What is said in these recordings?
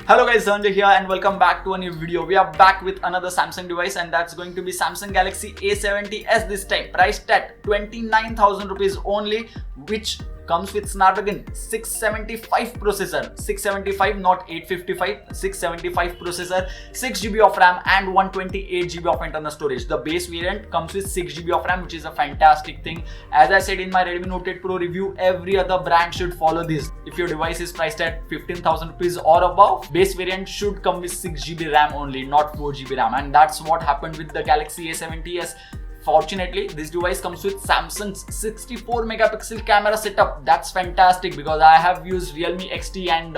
Hello guys, Sanjay here and welcome back to a new video. We are back with another Samsung device and that's going to be Samsung Galaxy A70s this time, priced at 29,000 rupees only, which comes with Snapdragon 675 processor, 675 not 855, 675 processor, 6GB of RAM and 128GB of internal storage. The base variant comes with 6GB of RAM, which is a fantastic thing. As I said in my Redmi Note 8 Pro review, every other brand should follow this. If your device is priced at 15,000 rupees or above, base variant should come with 6GB RAM only, not 4GB RAM, and that's what happened with the Galaxy A70s. Fortunately, this device comes with Samsung's 64 megapixel camera setup. That's fantastic because I have used Realme XT and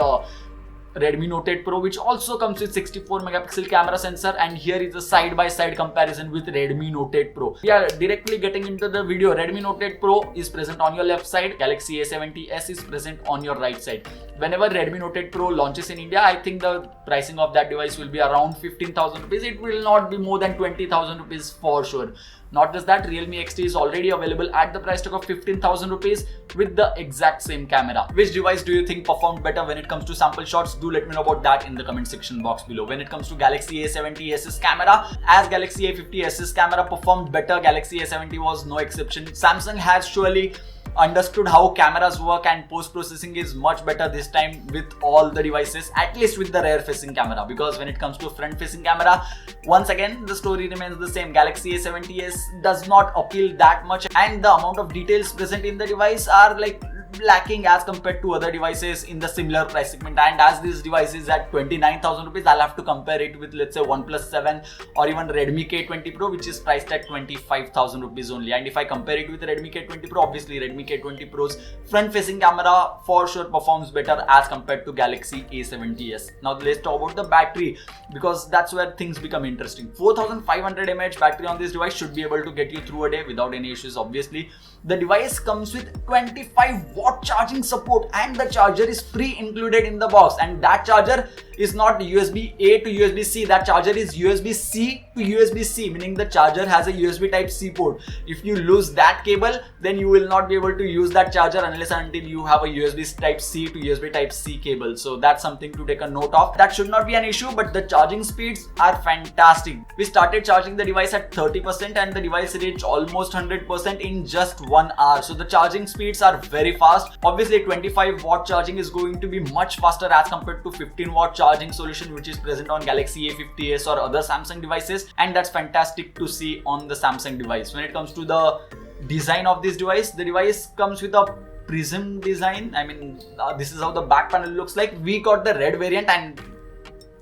Redmi Note 8 Pro, which also comes with 64 megapixel camera sensor, and here is a side-by-side comparison with Redmi Note 8 Pro. We are directly getting into the video. Redmi Note 8 Pro is present on your left side, Galaxy A70s is present on your right side. Whenever Redmi Note 8 Pro launches in India, I think the pricing of that device will be around 15,000 rupees. It will not be more than 20,000 rupees for sure. Not just that, Realme XT is already available at the price tag of 15,000 rupees with the exact same camera. Which device do you think performed better when it comes to sample shots? Do let me know about that in the comment section box below. When it comes to Galaxy A70s's camera, as Galaxy A50s's camera performed better, Galaxy A70 was no exception. Samsung has surely understood how cameras work and post-processing is much better this time with all the devices, at least with the rear-facing camera, because when it comes to front-facing camera, once again the story remains the same. Galaxy A70s does not appeal that much and the amount of details present in the device are like lacking as compared to other devices in the similar price segment. And as this device is at 29,000 rupees, I'll have to compare it with, let's say, OnePlus 7 or even Redmi K20 Pro, which is priced at 25,000 rupees only. And if I compare it with Redmi K20 Pro, obviously Redmi K20 Pro's front-facing camera for sure performs better as compared to Galaxy A70s. Now let's talk about the battery, because that's where things become interesting. 4500 mAh battery on this device should be able to get you through a day without any issues. Obviously, the device comes with 25-watt charging support and the charger is pre-included in the box, and that charger is not USB-A to USB-C. That charger is USB-C to USB-C, meaning the charger has a USB Type-C port. If you lose that cable, then you will not be able to use that charger unless and until you have a USB Type-C to USB Type-C cable. So that's something to take a note of. That should not be an issue, but the charging speeds are fantastic. We started charging the device at 30% and the device reached almost 100% in just 1 hour. So the charging speeds are very fast. Obviously, 25-watt charging is going to be much faster as compared to 15-watt charging solution which is present on Galaxy A50s or other Samsung devices, and that's fantastic to see on the Samsung device. When it comes to the design of this device, the device comes with a prism design. I mean, this is how the back panel looks like. We got the red variant and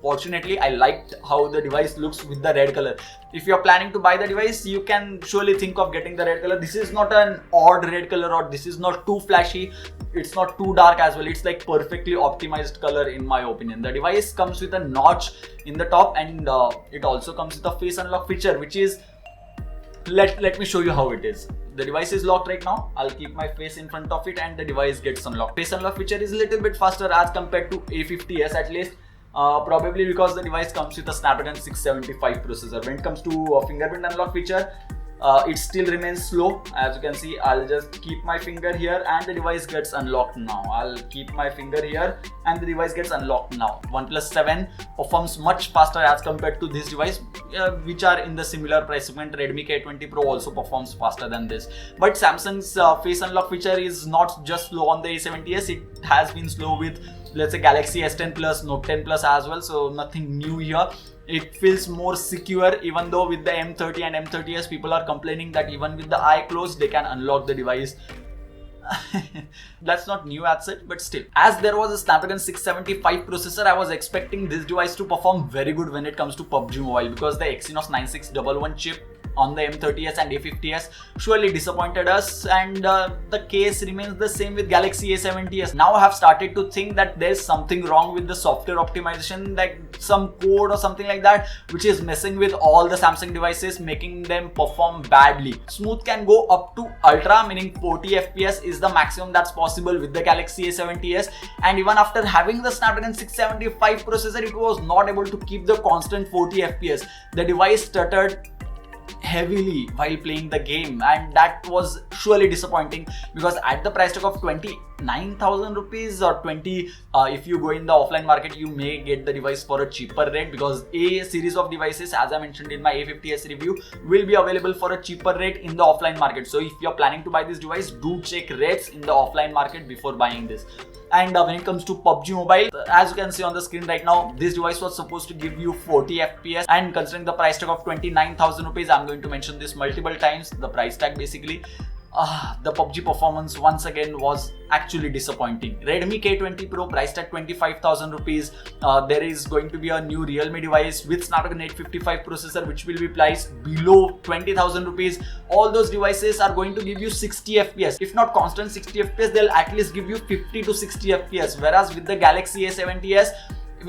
fortunately, I liked how the device looks with the red color. If you're planning to buy the device, you can surely think of getting the red color. This is not an odd red color, or this is not too flashy. It's not too dark as well. It's like perfectly optimized color in my opinion. The device comes with a notch in the top, and it also comes with a face unlock feature, which is, let me show you how it is. The device is locked right now. I'll keep my face in front of it and the device gets unlocked. Face unlock feature is a little bit faster as compared to A50s, at least. Probably because the device comes with a Snapdragon 675 processor. When it comes to a fingerprint unlock feature, it still remains slow. As you can see, I'll just keep my finger here and the device gets unlocked now. I'll keep my finger here and the device gets unlocked now. OnePlus 7 performs much faster as compared to this device, which are in the similar price segment. Redmi K20 Pro also performs faster than this. But Samsung's face unlock feature is not just slow on the A70s. It has been slow with, let's say, Galaxy S10 Plus, Note 10 Plus as well. So nothing new here. It feels more secure, even though with the M30 and M30s, people are complaining that even with the eye closed, they can unlock the device. That's not new as such, but still. As there was a Snapdragon 675 processor, I was expecting this device to perform very good when it comes to PUBG Mobile, because the Exynos 9611 chip on the M30s and A50s surely disappointed us, and the case remains the same with Galaxy A70s. Now I have started to think that there's something wrong with the software optimization, like some code or something like that, which is messing with all the Samsung devices, making them perform badly. Smooth can go up to ultra, meaning 40 FPS is the maximum that's possible with the Galaxy A70s, and even after having the Snapdragon 675 processor, it was not able to keep the constant 40 FPS. The device stuttered heavily while playing the game, and that was surely disappointing, because at the price tag of 9,000 rupees or 20. If you go in the offline market, you may get the device for a cheaper rate, because A series of devices, as I mentioned in my A50s review, will be available for a cheaper rate in the offline market. So if you're planning to buy this device, do check rates in the offline market before buying this. And when it comes to PUBG Mobile, as you can see on the screen right now, this device was supposed to give you 40 FPS, and considering the price tag of 29,000 rupees, I'm going to mention this multiple times, the price tag basically, the PUBG performance once again was actually disappointing. Redmi K20 Pro priced at 25,000 rupees. There is going to be a new Realme device with Snapdragon 855 processor, which will be priced below 20,000 rupees. All those devices are going to give you 60 FPS. If not constant 60 FPS, they'll at least give you 50 to 60 FPS. Whereas with the Galaxy A70s,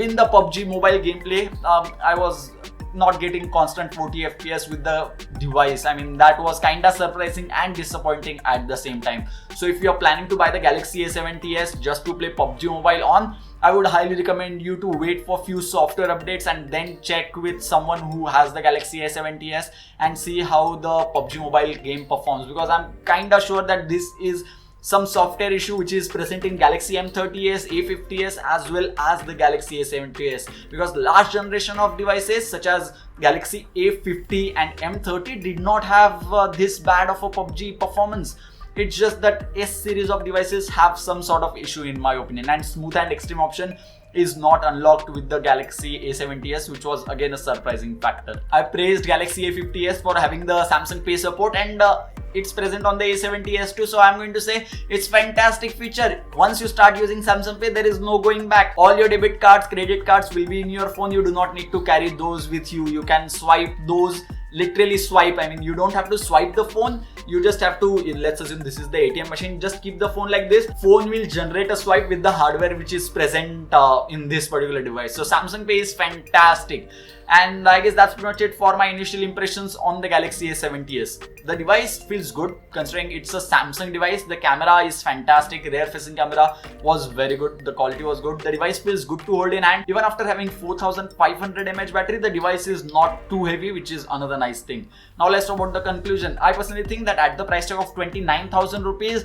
in the PUBG mobile gameplay, I was not getting constant 40 FPS with the device. I mean, that was kinda surprising and disappointing at the same time. So if you're planning to buy the Galaxy A70s just to play PUBG Mobile on, I would highly recommend you to wait for few software updates and then check with someone who has the Galaxy A70s and see how the PUBG Mobile game performs, because I'm kinda sure that this is some software issue which is present in Galaxy M30s, A50s as well as the Galaxy A70s, because last generation of devices such as Galaxy A50 and M30 did not have this bad of a PUBG performance. It's just that S series of devices have some sort of issue in my opinion, and smooth and extreme option is not unlocked with the Galaxy A70s, which was again a surprising factor. I praised Galaxy A50s for having the Samsung Pay support, and it's present on the A70s too, so I'm going to say it's fantastic feature. Once you start using Samsung Pay, there is no going back. All your debit cards, credit cards will be in your phone. You do not need to carry those with you. You can swipe those, literally swipe. I mean, you don't have to swipe the phone. You just have to, let's assume this is the ATM machine, just keep the phone like this. Phone will generate a swipe with the hardware which is present in this particular device. So Samsung Pay is fantastic. And I guess that's pretty much it for my initial impressions on the Galaxy A70s. The device feels good considering it's a Samsung device. The camera is fantastic. Rear facing camera was very good. The quality was good. The device feels good to hold in hand. Even after having 4500 mAh battery, the device is not too heavy, which is another nice thing. Now let's talk about the conclusion. I personally think that at the price tag of 29,000 rupees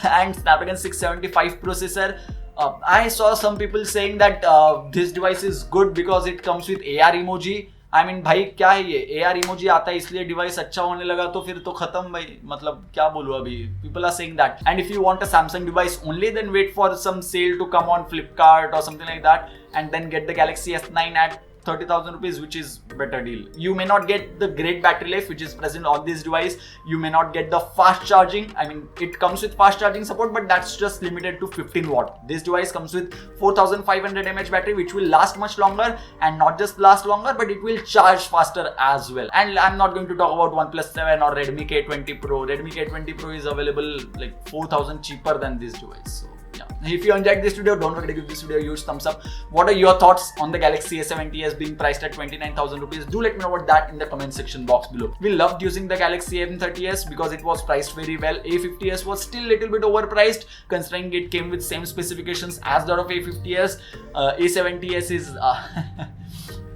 and Snapdragon 675 processor, I saw some people saying that this device is good because it comes with AR emoji. I mean, भाई क्या है ये AR emoji आता है इसलिए device अच्छा होने लगा, तो फिर तो खत्म भाई, मतलब क्या बोलूं अभी. People are saying that. And if you want a Samsung device only, then wait for some sale to come on Flipkart or something like that, and then get the Galaxy S9 at 30,000 rupees, which is better deal. You may not get the great battery life which is present on this device. You may not get the fast charging. I mean, it comes with fast charging support, but that's just limited to 15 watt. This device comes with 4500 mAh battery, which will last much longer, and not just last longer, but it will charge faster as well. And I'm not going to talk about OnePlus 7 or Redmi K20 Pro. Redmi K20 Pro is available like 4,000 cheaper than this device. So yeah. If you enjoyed this video, don't forget to give this video a huge thumbs up. What are your thoughts on the Galaxy A70s being priced at 29,000 rupees? Do let me know about that in the comment section box below. We loved using the Galaxy M30s because it was priced very well. A50s was still a little bit overpriced considering it came with same specifications as that of A50s. A70s is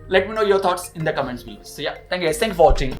let me know your thoughts in the comments below. So yeah, thank you guys. Thanks for watching.